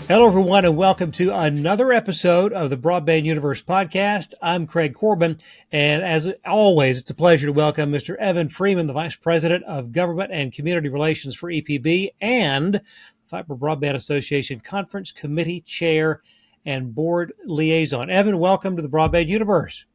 Hello, everyone, and welcome to another episode of the Broadband Universe podcast. I'm Craig Corbin, and as always, it's a pleasure to welcome Mr. Evann Freeman, the Vice President of Government and Community Relations for EPB and Fiber Broadband Association Conference Committee Chair and Board Liaison. Evann, welcome to the Broadband Universe.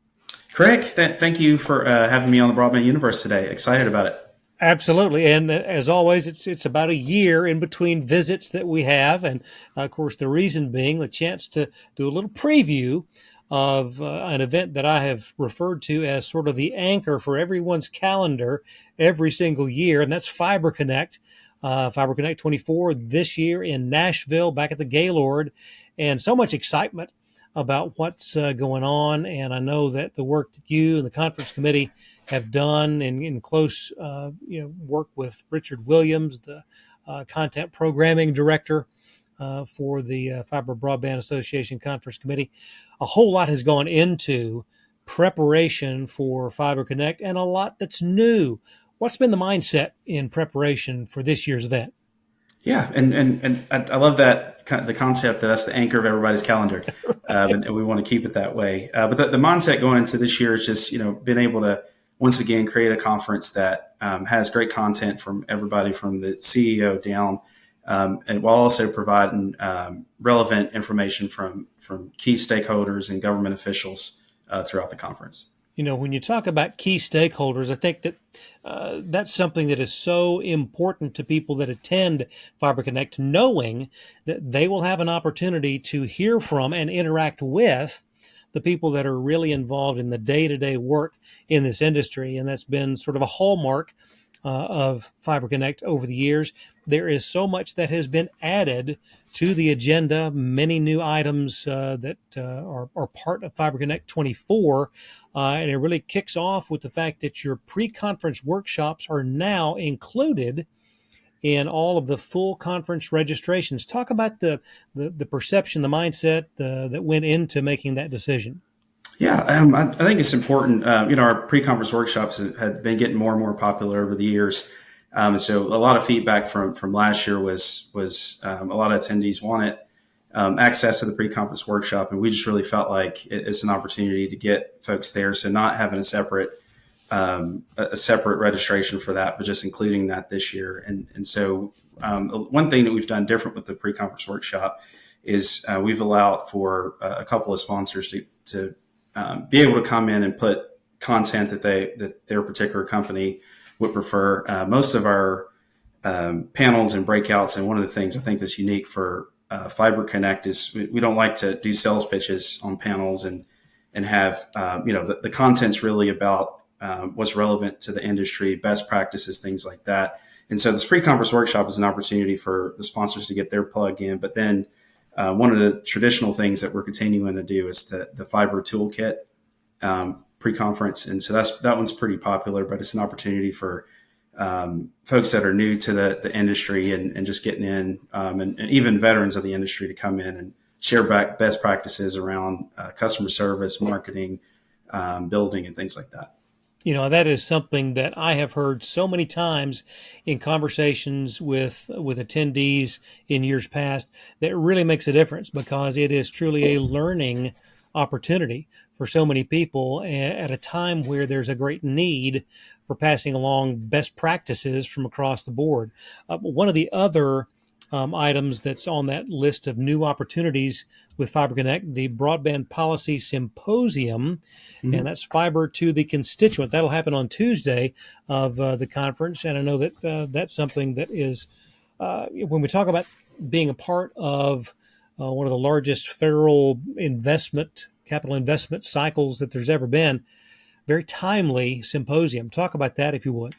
Craig, thank you for having me on the Broadband Universe today. Excited about it. Absolutely. And as always, it's about a year in between visits that we have. And of course, the reason being the chance to do a little preview of an event that I have referred to as sort of the anchor for everyone's calendar every single year. And that's Fiber Connect, Fiber Connect 24 this year in Nashville, back at the Gaylord. And so much excitement about what's going on. And I know that the work that you and the conference committee have done in close work with Richard Williams, the content programming director for the Fiber Broadband Association Conference Committee. A whole lot has gone into preparation for Fiber Connect and a lot that's new. What's been the mindset in preparation for this year's event? Yeah, and I love that the concept that that's the anchor of everybody's calendar, and we want to keep it that way. But the mindset going into this year is just being able to once again create a conference that has great content from everybody from the CEO down, and while also providing relevant information from key stakeholders and government officials throughout the conference. When you talk about key stakeholders, I think that that's something that is so important to people that attend Fiber Connect, knowing that they will have an opportunity to hear from and interact with the people that are really involved in the day-to-day work in this industry. And that's been sort of a hallmark of Fiber Connect over the years. There is so much that has been added to the agenda, many new items that are part of Fiber Connect 24. And it really kicks off with the fact that your pre-conference workshops are now included in all of the full conference registrations. Talk about the perception, the mindset that went into making that decision. Yeah, I think it's important. Our pre-conference workshops have been getting more and more popular over the years. So a lot of feedback from last year was a lot of attendees wanted access to the pre-conference workshop, and we just really felt like it's an opportunity to get folks there. So not having a separate registration for that, but just including that this year. And so one thing that we've done different with the pre-conference workshop is we've allowed for a couple of sponsors to be able to come in and put content that their particular company would prefer. Most of our panels and breakouts, and one of the things I think that's unique for Fiber Connect is we don't like to do sales pitches on panels and have the content's really about what's relevant to the industry, best practices, things like that. And so this pre-conference workshop is an opportunity for the sponsors to get their plug in. But then one of the traditional things that we're continuing to do is the Fiber Toolkit pre-conference. And so that one's pretty popular, but it's an opportunity for folks that are new to the industry and just getting in, and even veterans of the industry to come in and share best practices around customer service, marketing, building, and things like that. That is something that I have heard so many times in conversations with attendees in years past that really makes a difference, because it is truly a learning opportunity for so many people at a time where there's a great need for passing along best practices from across the board. One of the other items that's on that list of new opportunities with Fiber Connect, the Broadband Policy Symposium, and that's Fiber to the Constituent. That'll happen on Tuesday of the conference, and I know that that's something that is, when we talk about being a part of one of the largest federal capital investment cycles that there's ever been, very timely symposium. Talk about that, if you would.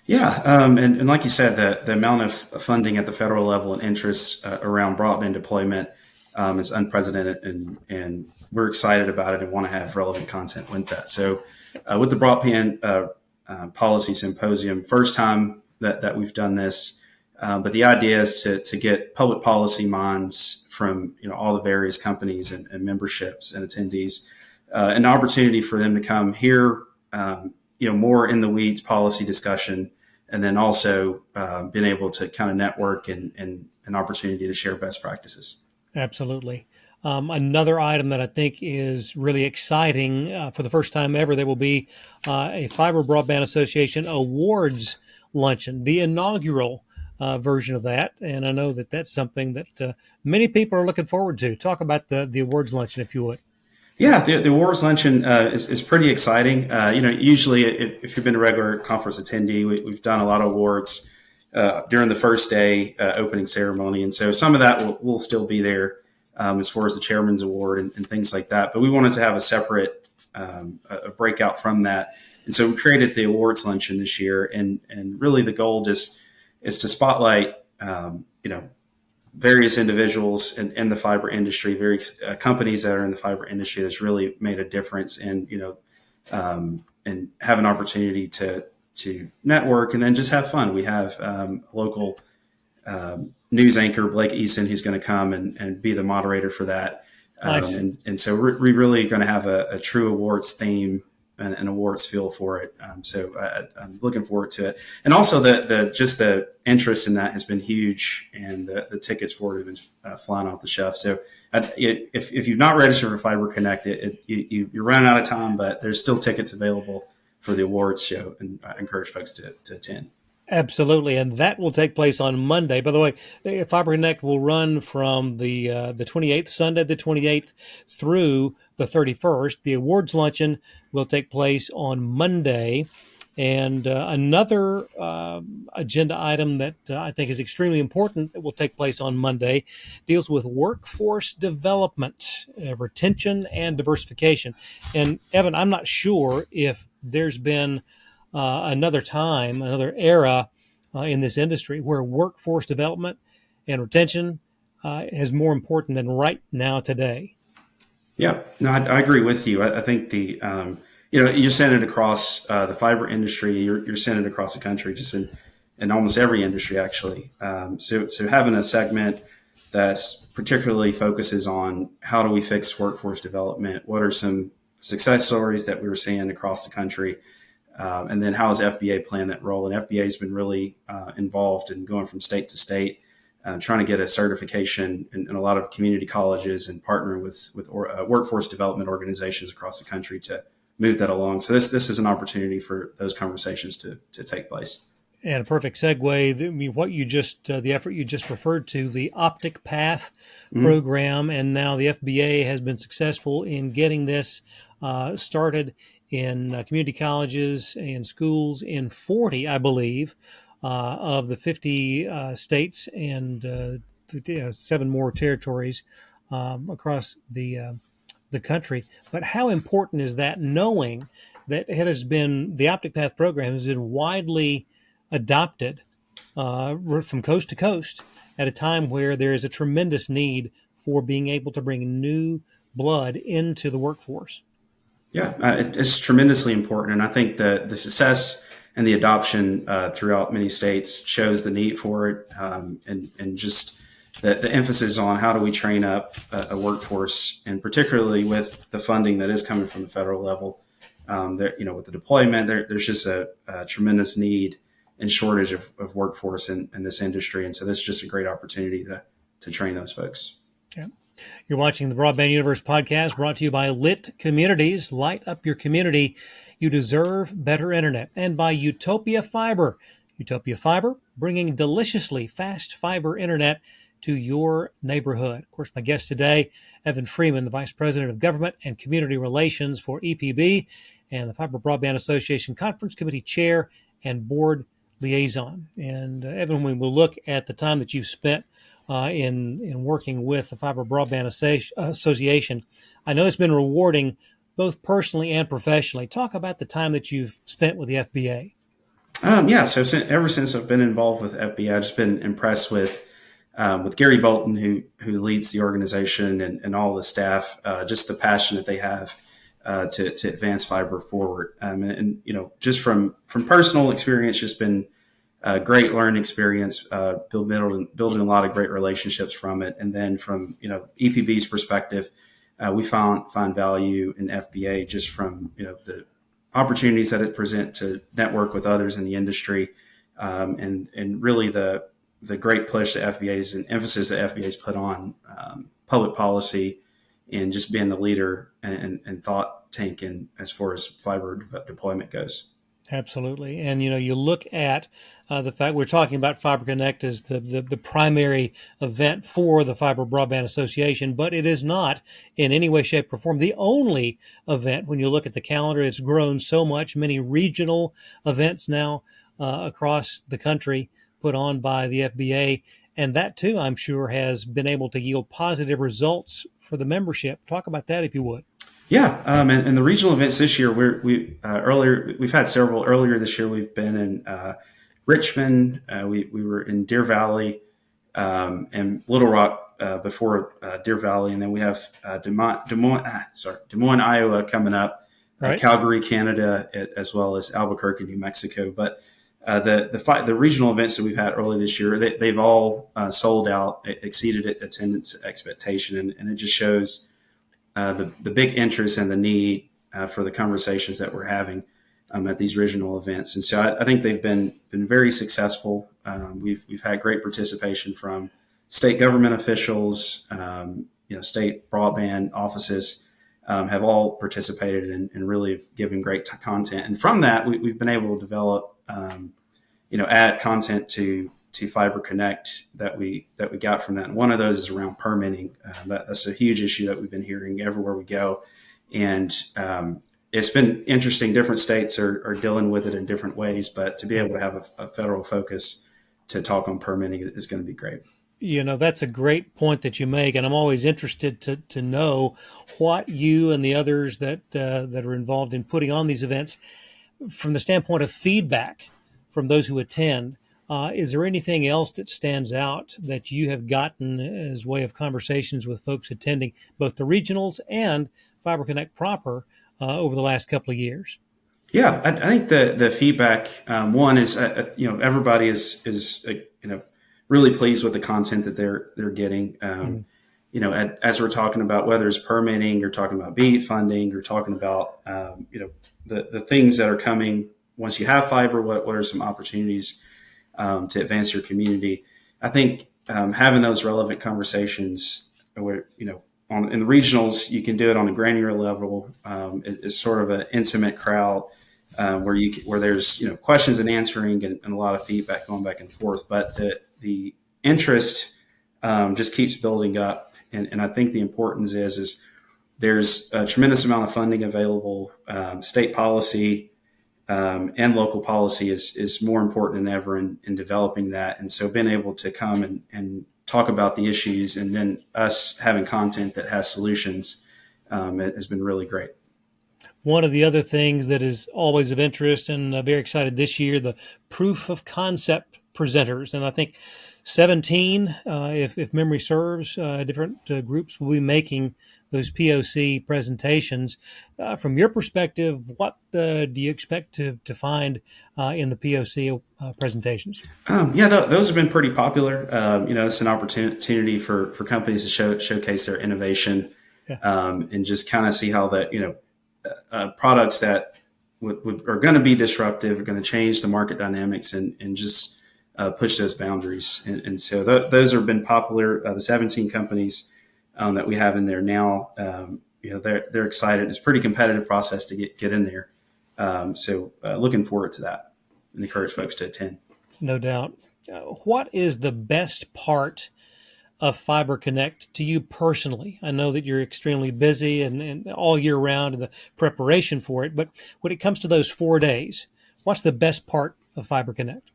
Yeah, and like you said, the amount of funding at the federal level and interest around broadband deployment is unprecedented, and we're excited about it and want to have relevant content with that. So with the Broadband Policy Symposium, first time that we've done this, but the idea is to get public policy minds from all the various companies and memberships and attendees, an opportunity for them to come hear more in the weeds policy discussion, and then also being able to kind of network and an opportunity to share best practices. Absolutely. Another item that I think is really exciting for the first time ever, there will be a Fiber Broadband Association Awards luncheon, the inaugural version of that. And I know that that's something that many people are looking forward to. Talk about the awards luncheon, if you would. Yeah, the awards luncheon is pretty exciting. Usually if you've been a regular conference attendee, we've done a lot of awards during the first day opening ceremony, and so some of that will still be there as far as the chairman's award and things like that. But we wanted to have a separate a breakout from that, and so we created the awards luncheon this year, and really the goal is to spotlight various individuals in the fiber industry, various companies that are in the fiber industry that's really made a difference, and have an opportunity to network and then just have fun. We have local news anchor Blake Eason who's going to come and be the moderator for that, Nice. and so we're really going to have a true awards theme and an awards feel for it. I'm looking forward to it, and also the just the interest in that has been huge, and the tickets for it have been flying off the shelf. So if you've not registered for Fiber Connect, you're running out of time, but there's still tickets available for the awards show, and I encourage folks to attend. Absolutely, and that will take place on Monday. By the way, Fiber Connect will run from the 28th, Sunday the 28th, through the 31st. The awards luncheon will take place on Monday, and another agenda item that I think is extremely important that will take place on Monday deals with workforce development, retention, and diversification. And Evan, I'm not sure if there's been another time, another era in this industry where workforce development and retention is more important than right now today. Yeah, no, I agree with you. I think you're sending it across the fiber industry. You're sending it across the country, just in almost every industry, actually. So having a segment that particularly focuses on how do we fix workforce development, what are some success stories that we were seeing across the country, and then how is FBA playing that role? And FBA has been really involved in going from state to state, trying to get a certification in a lot of community colleges and partnering with workforce development organizations across the country to move that along. So this is an opportunity for those conversations to take place. And a perfect segue. I mean, what you just the effort you just referred to, the Optic Path Mm-hmm. program, and now the FBA has been successful in getting this started in community colleges and schools in 40, I believe, of the 50 states and 7 more territories across the country. But how important is that, knowing that it has been the Optic Path program has been widely adopted from coast to coast at a time where there is a tremendous need for being able to bring new blood into the workforce. Yeah, it's tremendously important, and I think the success and the adoption throughout many states shows the need for it, and just the emphasis on how do we train up a workforce, and particularly with the funding that is coming from the federal level, with the deployment, there's just a tremendous need and shortage of workforce in this industry, and so this is just a great opportunity to train those folks. Yeah. You're watching the Broadband Universe podcast brought to you by Lit Communities. Light up your community. You deserve better internet. And by Utopia Fiber. Utopia Fiber, bringing deliciously fast fiber internet to your neighborhood. Of course, my guest today, Evann Freeman, the Vice President of Government and Community Relations for EPB and the Fiber Broadband Association Conference Committee Chair and Board Liaison. And Evan, we will look at the time that you've spent in working with the Fiber Broadband Association. I know it's been rewarding both personally and professionally. Talk about the time that you've spent with the FBA. Yeah, so ever since I've been involved with FBA, I've just been impressed with Gary Bolton, who leads the organization, and all the staff, just the passion that they have to advance fiber forward. And just from personal experience, just been a great learning experience, building a lot of great relationships from it. And then from EPB's perspective, we find value in FBA just from the opportunities that it present to network with others in the industry, and really the great push that FBA's and emphasis that FBA's put on public policy and just being the leader and thought tank in as far as fiber deployment goes. Absolutely. And you look at the fact we're talking about Fiber Connect as the primary event for the Fiber Broadband Association, but it is not in any way, shape, or form the only event. When you look at the calendar, it's grown so much. Many regional events now across the country put on by the FBA. And that, too, I'm sure, has been able to yield positive results for the membership. Talk about that, if you would. Yeah, and the regional events this year, we've had several. Earlier this year, we've been in Richmond. We were in Deer Valley and Little Rock before Deer Valley, and then we have Des Moines, Iowa coming up, Right. Calgary, Canada, as well as Albuquerque, New Mexico. But the regional events that we've had early this year, they've all sold out, exceeded attendance expectation, and it just shows the big interest and the need for the conversations that we're having at these regional events. And so I think they've been very successful. We've had great participation from state government officials, state broadband offices have all participated and really have given great content. And from that, we've been able to develop, add content to Fiber Connect that we got from that. And one of those is around permitting. That's a huge issue that we've been hearing everywhere we go. And it's been interesting. Different states are dealing with it in different ways, but to be able to have a federal focus to talk on permitting is going to be great. That's a great point that you make, and I'm always interested to know what you and the others that are involved in putting on these events, from the standpoint of feedback from those who attend. Is there anything else that stands out that you have gotten as way of conversations with folks attending both the regionals and Fiber Connect proper over the last couple of years? Yeah, I think the feedback one is everybody is really pleased with the content that they're getting. As we're talking about whether it's permitting, you're talking about BEAD funding, you're talking about the things that are coming once you have fiber. What are some opportunities to advance your community? I think having those relevant conversations where, in the regionals, you can do it on a granular level. It's sort of an intimate crowd where there's questions and answering and a lot of feedback going back and forth. But the interest just keeps building up, and I think the importance is there's a tremendous amount of funding available. State policy and local policy is more important than ever in developing that. And so being able to come and talk about the issues and then us having content that has solutions has been really great. One of the other things that is always of interest, and very excited this year, the proof of concept presenters. And I think 17, if memory serves, different groups will be making those POC presentations. From your perspective, what do you expect to find in the POC presentations? Those have been pretty popular. It's an opportunity for companies to showcase their innovation, and just kind of see how that, products that are going to be disruptive, are going to change the market dynamics and just push those boundaries. And so those have been popular. The 17 companies that we have in there now, they're excited. It's a pretty competitive process to get in there. So looking forward to that and encourage folks to attend. No doubt. What is the best part of Fiber Connect to you personally? I know that you're extremely busy and all year round in the preparation for it, but when it comes to those 4 days, what's the best part of Fiber Connect?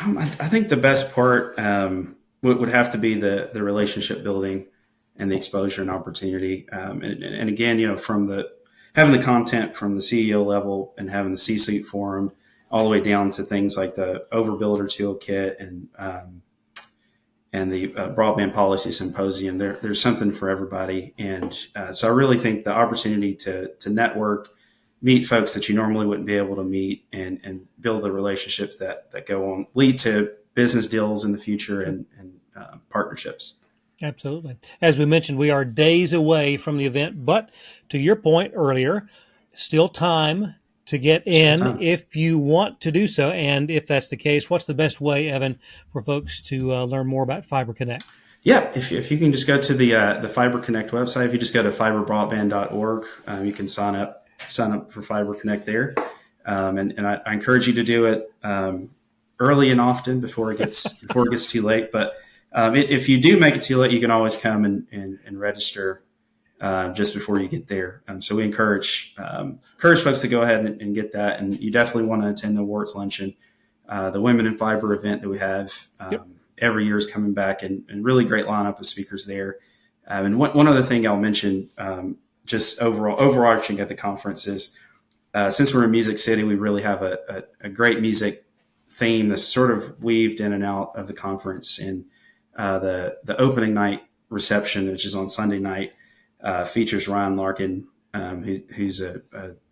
I think the best part would have to be the relationship building and the exposure and opportunity. And again, from having the content from the CEO level and having the C-suite forum all the way down to things like the Overbuilder Toolkit and the Broadband Policy Symposium. There's something for everybody. And so I really think the opportunity to network, meet folks that you normally wouldn't be able to meet, and build the relationships that go on, lead to business deals in the future and partnerships. Absolutely. As we mentioned, we are days away from the event, but to your point earlier, still time to get in if you want to do so. And if that's the case, what's the best way, Evan, for folks to learn more about Fiber Connect? Yeah, if you can just go to the Fiber Connect website, if you just go to fiberbroadband.org, you can sign up for Fiber Connect there, and I encourage you to do it early and often before it gets too late. But if you do make it too late, you can always come and register just before you get there. So we encourage folks to go ahead and get that, and you definitely want to attend the awards luncheon. The Women in Fiber event that we have Yep. every year is coming back, and really great lineup of speakers there. And one other thing I'll mention, just overarching at the conference is, since we're in Music City, we really have a great music theme that's sort of weaved in and out of the conference. And the opening night reception, which is on Sunday night, features Ryan Larkin, who's a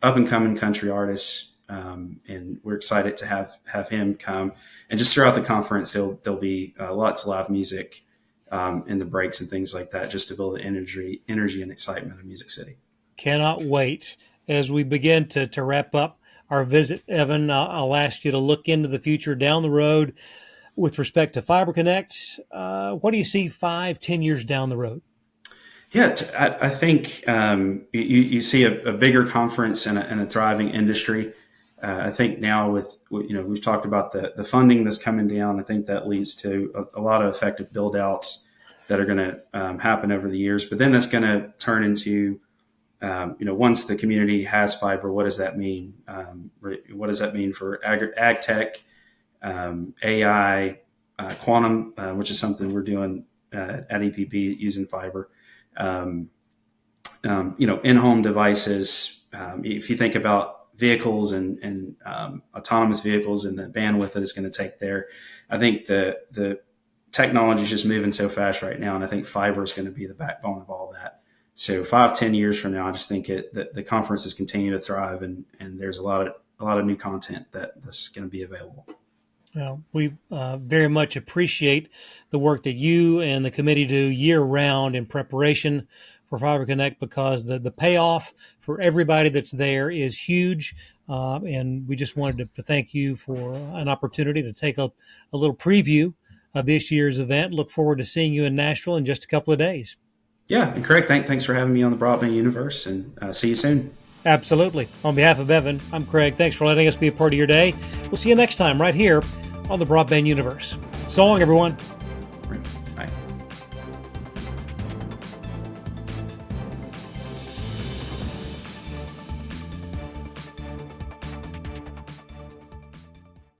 up and coming country artist, and we're excited to have him come. And just throughout the conference, there'll be lots of live music in the breaks and things like that, just to build the energy and excitement of Music City. Cannot wait. As we begin to wrap up our visit, Evan, I'll ask you to look into the future down the road with respect to Fiber Connect. What do you see 5, 10 years down the road? Yeah, I think you see a bigger conference and a thriving industry. I think now we've talked about the funding that's coming down. I think that leads to a lot of effective build outs that are going to happen over the years. But then that's going to turn into once the community has fiber, what does that mean? What does that mean for ag tech, AI, quantum, which is something we're doing at EPP using fiber. In-home devices. If you think about vehicles and autonomous vehicles and the bandwidth that it's going to take there, I think the technology is just moving so fast right now, and I think fiber is going to be the backbone of all that. So 5, 10 years from now, I just think that the conferences continue to thrive, and there's a lot of new content that's going to be available. Well, we very much appreciate the work that you and the committee do year round in preparation for Fiber Connect, because the payoff for everybody that's there is huge. And we just wanted to thank you for an opportunity to take a little preview of this year's event. Look forward to seeing you in Nashville in just a couple of days. Yeah, and Craig, thanks for having me on the Broadband Universe, and see you soon. Absolutely. On behalf of Evan, I'm Craig. Thanks for letting us be a part of your day. We'll see you next time right here on the Broadband Universe. So long, everyone.